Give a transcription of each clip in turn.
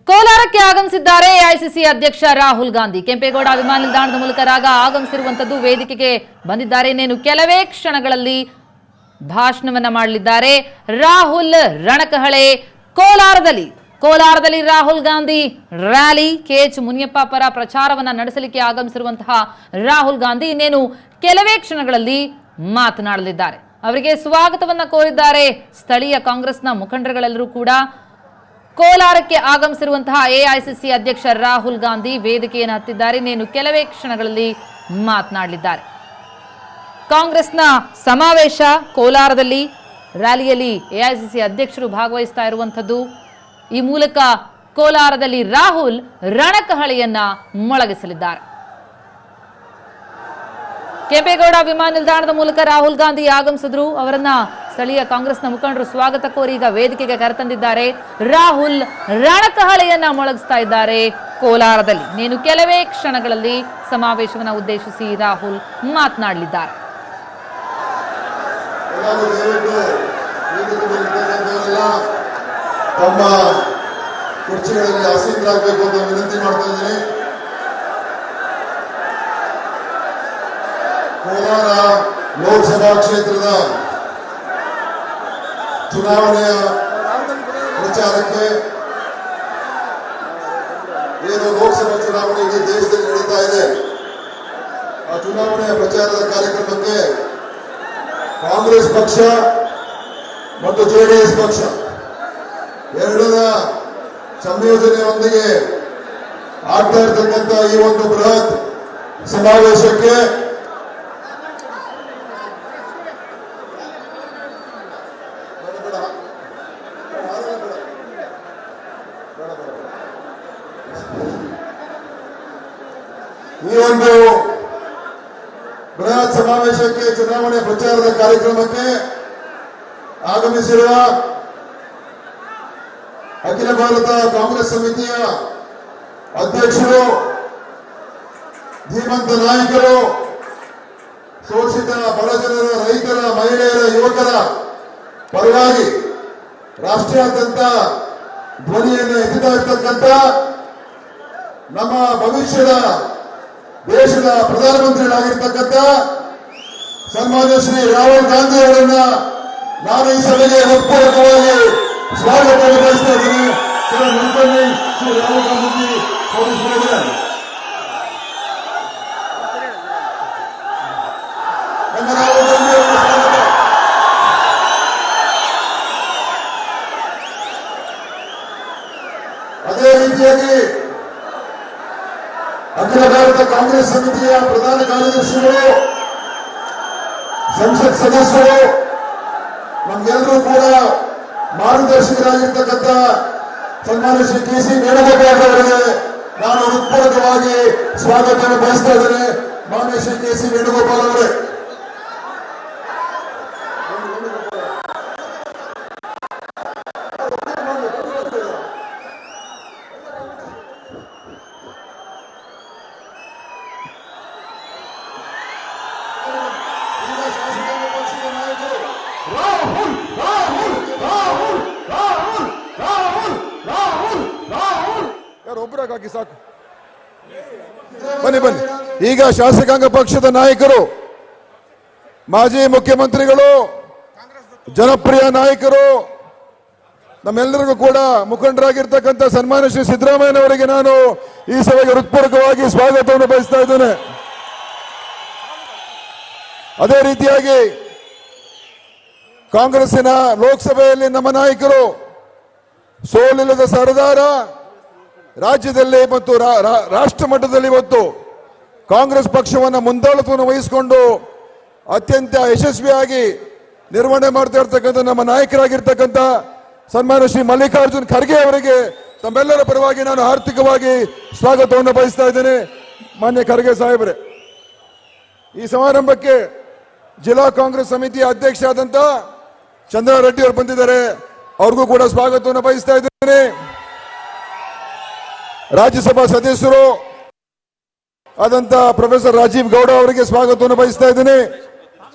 ಕೋಲಾರಕ್ಕೆ ಆಗಮಿಸಿದ್ದಾರೆ ಎಐಸಿಸಿ ಅಧ್ಯಕ್ಷ ರಾಹುಲ್ ಗಾಂಧಿ. ಕೆಂಪೇಗೌಡ ವಿಮಾನ ನಿಲ್ದಾಣದ ಮೂಲಕ ಆಗಮಿಸಿರುವಂತದ್ದು. ವೇದಿಕೆಗೆ ಬಂದಿದ್ದಾರೆ. ಇನ್ನೇನು ಕೆಲವೇ ಕ್ಷಣಗಳಲ್ಲಿ ಭಾಷಣವನ್ನ ಮಾಡಲಿದ್ದಾರೆ. ರಾಹುಲ್ ರಣಕಹಳೆ ಕೋಲಾರದಲ್ಲಿ ರಾಹುಲ್ ಗಾಂಧಿ ರ್ಯಾಲಿ. ಕೆಎಚ್ ಮುನಿಯಪ್ಪ ಪರ ಪ್ರಚಾರವನ್ನ ನಡೆಸಲಿಕ್ಕೆ ಆಗಮಿಸಿರುವಂತಹ ರಾಹುಲ್ ಗಾಂಧಿ ಇನ್ನೇನು ಕೆಲವೇ ಕ್ಷಣಗಳಲ್ಲಿ ಮಾತನಾಡಲಿದ್ದಾರೆ. ಅವರಿಗೆ ಸ್ವಾಗತವನ್ನ ಕೋರಿದ್ದಾರೆ ಸ್ಥಳೀಯ ಕಾಂಗ್ರೆಸ್ನ ಮುಖಂಡರುಗಳೆಲ್ಲರೂ ಕೂಡ. ಕೋಲಾರಕ್ಕೆ ಆಗಮಿಸಿರುವಂತಹ ಎಐಸಿಸಿ ಅಧ್ಯಕ್ಷ ರಾಹುಲ್ ಗಾಂಧಿ ವೇದಿಕೆಯನ್ನು ಹತ್ತಿದ್ದಾರೆ. ಇನ್ನೇನು ಕೆಲವೇ ಕ್ಷಣಗಳಲ್ಲಿ ಮಾತನಾಡಲಿದ್ದಾರೆ. ಕಾಂಗ್ರೆಸ್ನ ಸಮಾವೇಶ ಕೋಲಾರದಲ್ಲಿ, ರ್ಯಾಲಿಯಲ್ಲಿ ಎಐಸಿಸಿ ಅಧ್ಯಕ್ಷರು ಭಾಗವಹಿಸ್ತಾ ಇರುವಂತದ್ದು. ಈ ಮೂಲಕ ಕೋಲಾರದಲ್ಲಿ ರಾಹುಲ್ ರಣಕಹಳೆಯನ್ನ ಮೊಳಗಿಸಲಿದ್ದಾರೆ. ಕೆಂಪೇಗೌಡ ವಿಮಾನ ನಿಲ್ದಾಣದ ಮೂಲಕ ರಾಹುಲ್ ಗಾಂಧಿ ಆಗಮಿಸಿದ್ರು. ಅವರನ್ನ ಸ್ಥಳೀಯ ಕಾಂಗ್ರೆಸ್ನ ಮುಖಂಡರು ಸ್ವಾಗತ ಕೋರಿ ಈಗ ವೇದಿಕೆಗೆ ಕರೆತಂದಿದ್ದಾರೆ. ರಾಹುಲ್ ರಣಕಹಳೆಯನ್ನ ಮೊಳಗಿಸ್ತಾ ಇದ್ದಾರೆ ಕೋಲಾರದಲ್ಲಿ. ನೀನು ಕೆಲವೇ ಕ್ಷಣಗಳಲ್ಲಿ ಸಮಾವೇಶವನ್ನು ಉದ್ದೇಶಿಸಿ ರಾಹುಲ್ ಮಾತನಾಡಲಿದ್ದಾರೆ. ತಮ್ಮ ಕುರ್ಚಿಗಳಲ್ಲಿ ಆಸೀನರಾಗಬೇಕು ಅಂತ ವಿನಂತಿ ಮಾಡ್ತಾ ಇದ್ದೀನಿ. ಕೋಲಾರ ಲೋಕಸಭಾ ಕ್ಷೇತ್ರದ ಚುನಾವಣೆಯ ಪ್ರಚಾರಕ್ಕೆ ಏನು ಲೋಕಸಭಾ ಚುನಾವಣೆ ಇಡೀ ದೇಶದಲ್ಲಿ ನಡೀತಾ ಇದೆ, ಆ ಚುನಾವಣೆಯ ಪ್ರಚಾರದ ಕಾರ್ಯಕ್ರಮಕ್ಕೆ ಕಾಂಗ್ರೆಸ್ ಪಕ್ಷ ಮತ್ತು ಜೆಡಿಎಸ್ ಪಕ್ಷ ಎರಡರ ಸಂಯೋಜನೆಯೊಂದಿಗೆ ಆಗ್ತಾ ಇರತಕ್ಕಂಥ ಈ ಒಂದು ಬೃಹತ್ ಸಮಾವೇಶಕ್ಕೆ ಈ ಒಂದು ಬೃಹತ್ ಸಮಾವೇಶಕ್ಕೆ ಚುನಾವಣೆ ಪ್ರಚಾರದ ಕಾರ್ಯಕ್ರಮಕ್ಕೆ ಆಗಮಿಸಿರುವ ಅಖಿಲ ಭಾರತ ಕಾಂಗ್ರೆಸ್ ಸಮಿತಿಯ ಅಧ್ಯಕ್ಷರು, ಧೀಮಂತ ನಾಯಕರು, ಶೋಷಿತ ಬಡಜನರ, ರೈತರ, ಮಹಿಳೆಯರ, ಯುವಕರ ಪರವಾಗಿ ರಾಷ್ಟ್ರಾದ್ಯಂತ ಧ್ವನಿಯನ್ನು ಎತ್ತುತ್ತಾ ಇರ್ತಕ್ಕಂಥ ನಮ್ಮ ಭವಿಷ್ಯದ ದೇಶದ ಪ್ರಧಾನಮಂತ್ರಿಗಳಾಗಿರ್ತಕ್ಕಂಥ ಸನ್ಮಾನ್ಯ ಶ್ರೀ ರಾಹುಲ್ ಗಾಂಧಿ ಅವರನ್ನ ನಾನು ಈ ಸಭೆಗೆ ಹೃತ್ಪೂರ್ವಕವಾಗಿ ಸ್ವಾಗತ ಬಯಸ್ತಾ ಇದ್ದೀನಿ. ಶ್ರೀ ರಾಹುಲ್ ಗಾಂಧಿ ನಮ್ಮ ರಾಹುಲ್ ಗಾಂಧಿ ಅವರ ಸ್ವಾಗತ. ಅದೇ ರೀತಿಯಾಗಿ ಅಖಿಲ ಭಾರತ ಕಾಂಗ್ರೆಸ್ ಸಮಿತಿಯ ಪ್ರಧಾನ ಕಾರ್ಯದರ್ಶಿಗಳು, ಸಂಸತ್ ಸದಸ್ಯರು, ನಮ್ಗೆಲ್ಲರೂ ಕೂಡ ಮಾರ್ಗದರ್ಶಕರಾಗಿರ್ತಕ್ಕಂಥ ಸನ್ಮಾನ್ಯ ಶ್ರೀ ಕೆ.ಸಿ. ವೇಣುಗೋಪಾಲ್ ಅವರಿಗೆ ನಾನು ಹೃತ್ಪೂರ್ವಕವಾಗಿ ಸ್ವಾಗತವನ್ನು ಬಯಸ್ತಾ ಇದ್ದೇನೆ. ಮಾನ್ಯ ಶ್ರೀ ಕೆ.ಸಿ. ವೇಣುಗೋಪಾಲ್ ಅವರೇ, ಒಬ್ಬರಾಗಿ ಸಾಕು, ಬನ್ನಿ ಬನ್ನಿ. ಈಗ ಶಾಸಕಾಂಗ ಪಕ್ಷದ ನಾಯಕರು, ಮಾಜಿ ಮುಖ್ಯಮಂತ್ರಿಗಳು, ಜನಪ್ರಿಯ ನಾಯಕರು, ನಮ್ಮೆಲ್ಲರಿಗೂ ಕೂಡ ಮುಖಂಡರಾಗಿರ್ತಕ್ಕಂಥ ಸನ್ಮಾನ್ಯ ಶ್ರೀ ಸಿದ್ದರಾಮಯ್ಯನವರಿಗೆ ನಾನು ಈ ಸಭೆಗೆ ಹೃತ್ಪೂರ್ವಕವಾಗಿ ಸ್ವಾಗತವನ್ನು ಬಯಸ್ತಾ ಇದ್ದೇನೆ. ಅದೇ ರೀತಿಯಾಗಿ ಕಾಂಗ್ರೆಸ್ಸಿನ ಲೋಕಸಭೆಯಲ್ಲಿ ನಮ್ಮ ನಾಯಕರು, ಸೋಲಿಲ್ಲದ ಸರದಾರ, ರಾಜ್ಯದಲ್ಲಿ ಮತ್ತು ರಾಷ್ಟ್ರ ಮಟ್ಟದಲ್ಲಿ ಇವತ್ತು ಕಾಂಗ್ರೆಸ್ ಪಕ್ಷವನ್ನು ಮುಂದಾಳತ್ವವನ್ನು ವಹಿಸಿಕೊಂಡು ಅತ್ಯಂತ ಯಶಸ್ವಿಯಾಗಿ ನಿರ್ವಹಣೆ ಮಾಡ್ತಾ ಇರ್ತಕ್ಕಂಥ ನಮ್ಮ ನಾಯಕರಾಗಿರ್ತಕ್ಕಂಥ ಸನ್ಮಾನ್ಯ ಶ್ರೀ ಮಲ್ಲಿಕಾರ್ಜುನ್ ಖರ್ಗೆ ಅವರಿಗೆ ತಮ್ಮೆಲ್ಲರ ಪರವಾಗಿ ನಾನು ಆರ್ಥಿಕವಾಗಿ ಸ್ವಾಗತವನ್ನು ಬಯಸ್ತಾ ಇದ್ದೇನೆ. ಮಾನ್ಯ ಖರ್ಗೆ ಸಾಹೇಬರೇ, ಈ ಸಮಾರಂಭಕ್ಕೆ ಜಿಲ್ಲಾ ಕಾಂಗ್ರೆಸ್ ಸಮಿತಿಯ ಅಧ್ಯಕ್ಷ ಆದಂತ ಚಂದ್ರಾರೆಡ್ಡಿ ಅವರು ಬಂದಿದ್ದಾರೆ. ಅವ್ರಿಗೂ ಕೂಡ ಸ್ವಾಗತವನ್ನು ಬಯಸ್ತಾ ಇದ್ದೇನೆ. ರಾಜ್ಯಸಭಾ ಸದಸ್ಯರು ಆದಂತ ಪ್ರೊಫೆಸರ್ ರಾಜೀವ್ ಗೌಡ ಅವರಿಗೆ ಸ್ವಾಗತವನ್ನು ಬಯಸ್ತಾ ಇದ್ದೇನೆ.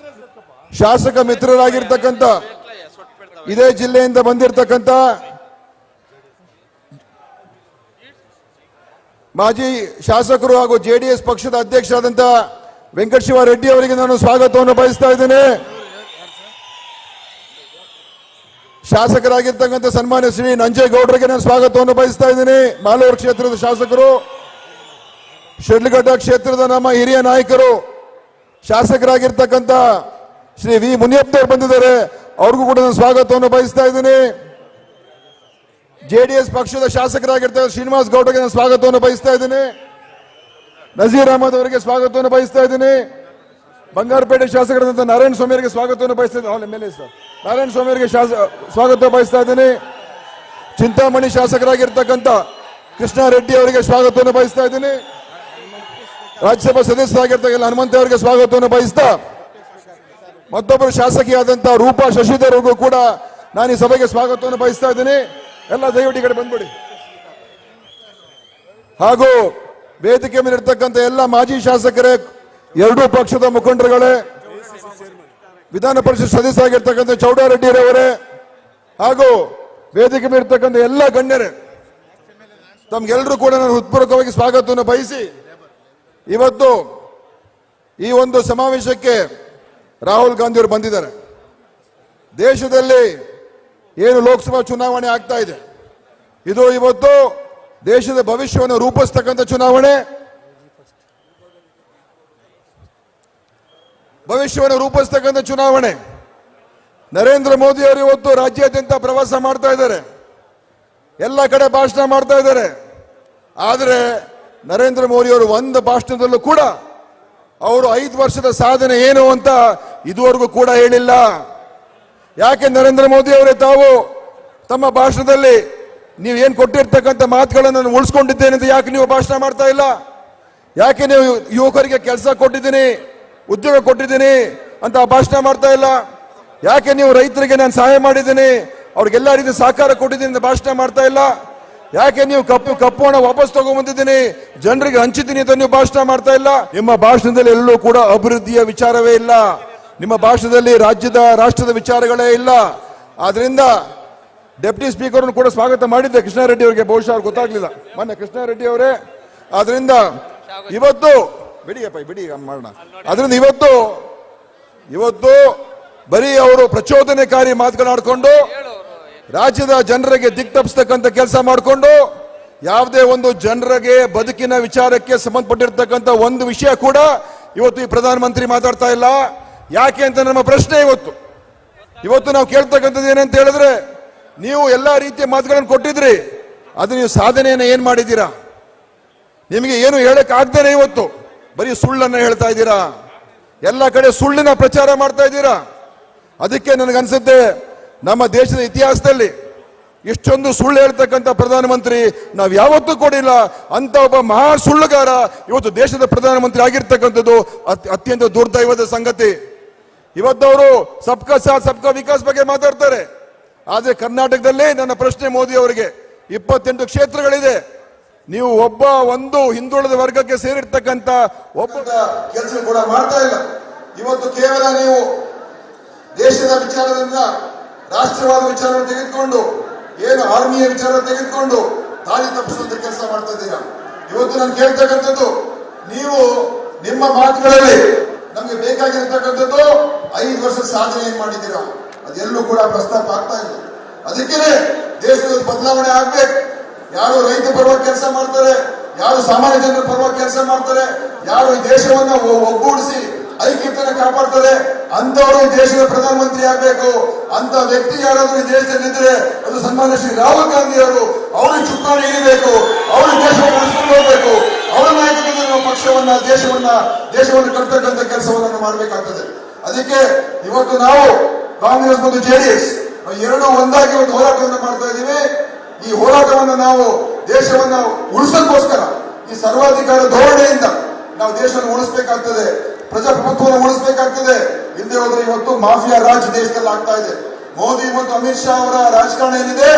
ಶಾಸಕ ಮಿತ್ರರಾಗಿರ್ತಕ್ಕಂಥ ಇದೇ ಜಿಲ್ಲೆಯಿಂದ ಬಂದಿರತಕ್ಕಂಥ ಮಾಜಿ ಶಾಸಕರು ಹಾಗೂ ಜೆಡಿಎಸ್ ಪಕ್ಷದ ಅಧ್ಯಕ್ಷರಾದಂಥ ವೆಂಕಟಶಿವ ರೆಡ್ಡಿ ಅವರಿಗೆ ನಾನು ಸ್ವಾಗತವನ್ನು ಬಯಸ್ತಾ ಇದ್ದೇನೆ. ಶಾಸಕರಾಗಿರ್ತಕ್ಕಂಥ ಸನ್ಮಾನ್ಯ ಶ್ರೀ ನಂಜೇಗೌಡರಿಗೆ ನಾನು ಸ್ವಾಗತವನ್ನು ಬಯಸ್ತಾ ಇದ್ದೇನೆ. ಮಾಲೂರು ಕ್ಷೇತ್ರದ ಶಾಸಕರು, ಶಿಡ್ಲಘಟ್ಟ ಕ್ಷೇತ್ರದ ನಮ್ಮ ಹಿರಿಯ ನಾಯಕರು, ಶಾಸಕರಾಗಿರ್ತಕ್ಕಂಥ ಶ್ರೀ ವಿ ಮುನಿಯಪ್ಪನವರು ಬಂದಿದ್ದಾರೆ, ಅವ್ರಿಗೂ ಕೂಡ ನಾನು ಸ್ವಾಗತವನ್ನು ಬಯಸ್ತಾ ಇದ್ದೇನೆ. ಜೆಡಿಎಸ್ ಪಕ್ಷದ ಶಾಸಕರಾಗಿರ್ತಕ್ಕಂಥ ಶ್ರೀನಿವಾಸ್ ಗೌಡರಿಗೆ ನಾನು ಸ್ವಾಗತವನ್ನು ಬಯಸ್ತಾ ಇದ್ದೇನೆ. ನಜೀರ್ ಅಹಮದ್ ಅವರಿಗೆ ಸ್ವಾಗತವನ್ನು ಬಯಸ್ತಾ ಇದ್ದೇನೆ. ಬಂಗಾರಪೇಟೆ ಶಾಸಕರಾದಂಥ ನಾರಾಯಣ ಸ್ವಾಮಿ ಅವರಿಗೆ ಸ್ವಾಗತವನ್ನು ಬಯಸ್ತಾ ಇದ್ದೇನೆ. ನಾರಾಯಣ ಸ್ವಾಮಿ ಅವರಿಗೆ ಸ್ವಾಗತ ಬಯಸ್ತಾ ಇದ್ದೇನೆ. ಚಿಂತಾಮಣಿ ಶಾಸಕರಾಗಿರ್ತಕ್ಕಂಥ ಕೃಷ್ಣ ರೆಡ್ಡಿ ಅವರಿಗೆ ಸ್ವಾಗತವನ್ನು ಬಯಸ್ತಾ ಇದ್ದೇನೆ. ರಾಜ್ಯಸಭಾ ಸದಸ್ಯರಾಗಿರ್ತಕ್ಕಂಥ ಹನುಮಂತ ಅವರಿಗೆ ಸ್ವಾಗತವನ್ನು ಬಯಸ್ತಾ, ಮತ್ತೊಬ್ಬರು ಶಾಸಕಿಯಾದಂತಹ ರೂಪಾ ಶಶಿಧರ್ ಅವರಿಗೂ ಕೂಡ ನಾನು ಈ ಸಭೆಗೆ ಸ್ವಾಗತವನ್ನು ಬಯಸ್ತಾ ಇದ್ದೇನೆ. ಎಲ್ಲ ದಯವಿಟ್ಟು ಈ ಕಡೆ ಬಂದ್ಬಿಡಿ. ಹಾಗೂ ವೇದಿಕೆ ಮೇಲೆ ಇರ್ತಕ್ಕಂಥ ಎಲ್ಲ ಮಾಜಿ ಶಾಸಕರೇ, ಎರಡೂ ಪಕ್ಷದ ಮುಖಂಡರುಗಳೇ, ವಿಧಾನ ಪರಿಷತ್ ಸದಸ್ಯರಾಗಿರ್ತಕ್ಕಂಥ ಚೌಡಾರೆಡ್ಡಿರವರೇ, ಹಾಗೂ ವೇದಿಕೆ ಮೇಲೆ ಇರ್ತಕ್ಕಂಥ ಎಲ್ಲ ಗಣ್ಯರೇ, ತಮ್ಗೆಲ್ಲರೂ ಕೂಡ ನಾನು ಹೃತ್ಪೂರ್ವಕವಾಗಿ ಸ್ವಾಗತವನ್ನು ಬಯಸಿ, ಇವತ್ತು ಈ ಒಂದು ಸಮಾವೇಶಕ್ಕೆ ರಾಹುಲ್ ಗಾಂಧಿ ಅವರು ಬಂದಿದ್ದಾರೆ. ದೇಶದಲ್ಲಿ ಏನು ಲೋಕಸಭಾ ಚುನಾವಣೆ ಆಗ್ತಾ ಇದೆ, ಇದು ಇವತ್ತು ದೇಶದ ಭವಿಷ್ಯವನ್ನು ರೂಪಿಸ್ತಕ್ಕಂಥ ಚುನಾವಣೆ. ನರೇಂದ್ರ ಮೋದಿ ಅವರು ಇವತ್ತು ರಾಜ್ಯಾದ್ಯಂತ ಪ್ರವಾಸ ಮಾಡ್ತಾ ಇದ್ದಾರೆ, ಎಲ್ಲ ಕಡೆ ಭಾಷಣ ಮಾಡ್ತಾ ಇದ್ದಾರೆ. ಆದರೆ ನರೇಂದ್ರ ಮೋದಿ ಅವರು ಒಂದು ಭಾಷಣದಲ್ಲೂ ಕೂಡ ಅವರು 5 ವರ್ಷದ ಸಾಧನೆ ಏನು ಅಂತ ಇದುವರೆಗೂ ಕೂಡ ಹೇಳಿಲ್ಲ. ಯಾಕೆ ನರೇಂದ್ರ ಮೋದಿ ಅವರೇ ತಾವು ತಮ್ಮ ಭಾಷಣದಲ್ಲಿ ನೀವು ಏನು ಕೊಟ್ಟಿರ್ತಕ್ಕಂಥ ಮಾತುಗಳನ್ನು ನಾನು ಉಳಿಸ್ಕೊಂಡಿದ್ದೇನೆ ಅಂತ ಯಾಕೆ ನೀವು ಭಾಷಣ ಮಾಡ್ತಾ ಇಲ್ಲ? ಯಾಕೆ ನೀವು ಯುವಕರಿಗೆ ಕೆಲಸ ಕೊಟ್ಟಿದ್ದೀನಿ, ಉದ್ಯೋಗ ಕೊಟ್ಟಿದ್ದೀನಿ ಅಂತ ಭಾಷಣ ಮಾಡ್ತಾ ಇಲ್ಲ? ಯಾಕೆ ನೀವು ರೈತರಿಗೆ ನಾನು ಸಹಾಯ ಮಾಡಿದ್ದೀನಿ, ಅವ್ರಿಗೆಲ್ಲ ರೀತಿ ಸಹಕಾರ ಕೊಟ್ಟಿದ್ದೀನಿ ಅಂತ ಭಾಷಣ ಮಾಡ್ತಾ ಇಲ್ಲ? ಯಾಕೆ ನೀವು ಕಪ್ಪು ಹಣ ವಾಪಸ್ ತಗೊಂಡ್ಬಂದಿದ್ದೀನಿ, ಜನರಿಗೆ ಹಂಚಿದ್ದೀನಿ ಅಂತ ನೀವು ಭಾಷಣ ಮಾಡ್ತಾ ಇಲ್ಲ? ನಿಮ್ಮ ಭಾಷಣದಲ್ಲಿ ಎಲ್ಲೂ ಕೂಡ ಅಭಿವೃದ್ಧಿಯ ವಿಚಾರವೇ ಇಲ್ಲ. ನಿಮ್ಮ ಭಾಷಣದಲ್ಲಿ ರಾಷ್ಟ್ರದ ವಿಚಾರಗಳೇ ಇಲ್ಲ. ಆದ್ರಿಂದ ಡೆಪ್ಟಿ ಸ್ಪೀಕರ್ ಕೂಡ ಸ್ವಾಗತ ಮಾಡಿದ್ದೆ ಕೃಷ್ಣಾರೆಡ್ಡಿ ಅವರಿಗೆ, ಬಹುಶಃ ಅವ್ರಿಗೆ ಗೊತ್ತಾಗ್ಲಿಲ್ಲ ಮೊನ್ನೆ ಕೃಷ್ಣಾರೆಡ್ಡಿ ಅವರೇ. ಆದ್ರಿಂದ ಇವತ್ತು ಬಿಡಿ ಮಾಡೋಣ. ಆದ್ರಿಂದ ಇವತ್ತು ಬರೀ ಅವರು ಪ್ರಚೋದನೆಕಾರಿ ಮಾತುಗಳಾಡ್ಕೊಂಡು ರಾಜ್ಯದ ಜನರಿಗೆ ದಿಕ್ತಪ್ಪಿಸ್ತಕ್ಕಂಥ ಕೆಲಸ ಮಾಡಿಕೊಂಡು ಯಾವುದೇ ಒಂದು ಜನರಿಗೆ ಬದುಕಿನ ವಿಚಾರಕ್ಕೆ ಸಂಬಂಧಪಟ್ಟಿರ್ತಕ್ಕಂಥ ಒಂದು ವಿಷಯ ಕೂಡ ಇವತ್ತು ಈ ಪ್ರಧಾನಮಂತ್ರಿ ಮಾತಾಡ್ತಾ ಇಲ್ಲ. ಯಾಕೆ ಅಂತ ನಮ್ಮ ಪ್ರಶ್ನೆ. ಇವತ್ತು ನಾವು ಕೇಳ್ತಕ್ಕಂಥದ್ದು ಏನಂತ ಹೇಳಿದ್ರೆ, ನೀವು ಎಲ್ಲಾ ರೀತಿಯ ಮಾತುಗಳನ್ನು ಕೊಟ್ಟಿದ್ರಿ, ಅದು ನೀವು ಸಾಧನೆಯನ್ನು ಏನ್ ಮಾಡಿದ್ದೀರಾ? ನಿಮಗೆ ಏನು ಹೇಳಕ್ ಆಗ್ದೇನೆ ಇವತ್ತು ಬರೀ ಸುಳ್ಳನ್ನ ಹೇಳ್ತಾ ಇದ್ದೀರಾ, ಎಲ್ಲ ಕಡೆ ಸುಳ್ಳಿನ ಪ್ರಚಾರ ಮಾಡ್ತಾ ಇದ್ದೀರಾ. ಅದಕ್ಕೆ ನನಗನ್ಸುತ್ತೆ ನಮ್ಮ ದೇಶದ ಇತಿಹಾಸದಲ್ಲಿ ಇಷ್ಟೊಂದು ಸುಳ್ಳು ಹೇಳ್ತಕ್ಕಂಥ ಪ್ರಧಾನಮಂತ್ರಿ ನಾವು ಯಾವತ್ತೂ ಕೊಡಿಲ್ಲ. ಅಂತ ಒಬ್ಬ ಮಹಾ ಸುಳ್ಳುಗಾರ ಇವತ್ತು ದೇಶದ ಪ್ರಧಾನಮಂತ್ರಿ ಆಗಿರ್ತಕ್ಕಂಥದ್ದು ಅತ್ಯಂತ ದುರ್ದೈವದ ಸಂಗತಿ. ಇವತ್ತವರು ಸಬ್ಕಾ ಸಾಥ್ ಸಬ್ಕಾ ವಿಕಾಸ್ ಬಗ್ಗೆ ಮಾತಾಡ್ತಾರೆ, ಆದ್ರೆ ಕರ್ನಾಟಕದಲ್ಲಿ ನನ್ನ ಪ್ರಶ್ನೆ ಮೋದಿ ಅವರಿಗೆ, 28 ಕ್ಷೇತ್ರಗಳಿದೆ, ನೀವು ಒಂದು ಹಿಂದುಳಿದ ವರ್ಗಕ್ಕೆ ಸೇರಿರ್ತಕ್ಕಂಥ ಕೆಲಸ ಕೂಡ ಮಾಡ್ತಾ ಇಲ್ಲ. ಇವತ್ತು ಕೇವಲ ನೀವು ದೇಶದ ವಿಚಾರದಿಂದ ರಾಷ್ಟ್ರವಾದ ವಿಚಾರವನ್ನು ತೆಗೆದುಕೊಂಡು, ಏನು ಆರ್ಮಿಯ ವಿಚಾರ ತೆಗೆದುಕೊಂಡು ದಾರಿ ತಪ್ಪಿಸುವಂತ ಕೆಲಸ ಮಾಡ್ತಾ ಇದ್ದೀರಾ. ಇವತ್ತು ನಾನು ಕೇಳ್ತಕ್ಕಂಥದ್ದು, ನೀವು ನಿಮ್ಮ ಮಾತುಗಳಲ್ಲಿ ನಮ್ಗೆ ಬೇಕಾಗಿರ್ತಕ್ಕಂಥದ್ದು 5 ವರ್ಷದ ಸಾಧನೆ ಏನ್ ಮಾಡಿದ್ದೀರಾ, ಅದೆಲ್ಲೂ ಕೂಡ ಪ್ರಸ್ತಾಪ ಆಗ್ತಾ ಇಲ್ಲ. ಅದಕ್ಕೆ ದೇಶದ ಬದಲಾವಣೆ ಆಗ್ಬೇಕು. ಯಾರು ರೈತ ಪರವಾಗಿ ಕೆಲಸ ಮಾಡ್ತಾರೆ, ಯಾರು ಸಾಮಾನ್ಯ ಜನರ ಪರವಾಗಿ ಕೆಲಸ ಮಾಡ್ತಾರೆ, ಯಾರು ಈ ದೇಶವನ್ನ ಒಗ್ಗೂಡಿಸಿ ಐಕ್ಯತೆಯನ್ನು ಕಾಪಾಡ್ತಾರೆ, ಅಂತವರು ಈ ದೇಶದ ಪ್ರಧಾನಮಂತ್ರಿ ಆಗಬೇಕು. ಅಂತ ವ್ಯಕ್ತಿ ಯಾರಾದ್ರೂ ಈ ದೇಶದಲ್ಲಿದ್ರೆ ಅದು ಸನ್ಮಾನ್ಯ ಶ್ರೀ ರಾಹುಲ್ ಗಾಂಧಿ ಅವರು. ಅವ್ರಿಗೆ ಚುಕ್ಕಾಣಿ ಹಿಡಿಬೇಕು, ಅವರು ದೇಶವನ್ನು ನಡೆಸ್ಕೊಂಡು ಹೋಗ್ಬೇಕು. ಅವರ ನಾಯಕತ್ವದಲ್ಲಿ ನಾವು ಪಕ್ಷವನ್ನ ದೇಶವನ್ನು ಕಟ್ತಕ್ಕಂಥ ಕೆಲಸವನ್ನು ಮಾಡಬೇಕಾಗ್ತದೆ. ಅದಕ್ಕೆ ಇವತ್ತು ನಾವು ಕಾಂಗ್ರೆಸ್ ಮತ್ತು ಜೆಡಿಎಸ್ ಎರಡೂ ಒಂದಾಗಿ ಒಂದು ಹೋರಾಟವನ್ನು ಮಾಡ್ತಾ ಇದ್ದೀವಿ. ಈ ಹೋರಾಟವನ್ನು ನಾವು ದೇಶವನ್ನ ಉಳಿಸೋಕ್ಕೋಸ್ಕರ ಈ ಸರ್ವಾಧಿಕಾರ ಧೋರಣೆಯಿಂದ ನಾವು ದೇಶವನ್ನು ಉಳಿಸಬೇಕಾಗ್ತದೆ, ಪ್ರಜಾಪ್ರಭುತ್ವವನ್ನು ಉಳಿಸಬೇಕಾಗ್ತದೆ. ಹಿಂದೆ ಹೋದ್ರೆ ಇವತ್ತು ಮಾಫಿಯಾ ರಾಜ್ ದೇಶದಲ್ಲಿ ಆಗ್ತಾ ಇದೆ. ಮೋದಿ ಮತ್ತು ಅಮಿತ್ ಶಾ ಅವರ ರಾಜಕಾರಣ ಏನಿದೆ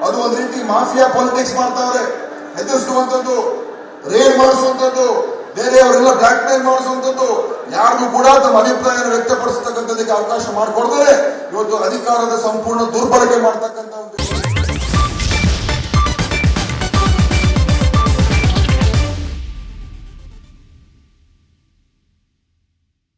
ಅದು ಒಂದು ರೀತಿ ಮಾಫಿಯಾ ಪಾಲಿಟಿಕ್ಸ್ ಮಾಡ್ತಾವ್ರೆ. ಹೆದರಿಸುವಂತದ್ದು, ರೇಡ್ ಮಾಡಿಸುವಂತದ್ದು, ಬೇರೆಯವರೆಲ್ಲ ಬ್ಲಾಕ್ ಮೇಲ್ ಮಾಡಿಸುವಂತದ್ದು, ಯಾರಿಗೂ ಕೂಡ ತಮ್ಮ ಅಭಿಪ್ರಾಯ ವ್ಯಕ್ತಪಡಿಸತಕ್ಕಂಥದಕ್ಕೆ ಅವಕಾಶ ಮಾಡಿಕೊಡ್ತಾರೆ. ಇವತ್ತು ಅಧಿಕಾರದ ಸಂಪೂರ್ಣ ದುರ್ಬಳಕೆ ಮಾಡ್ತಕ್ಕಂಥ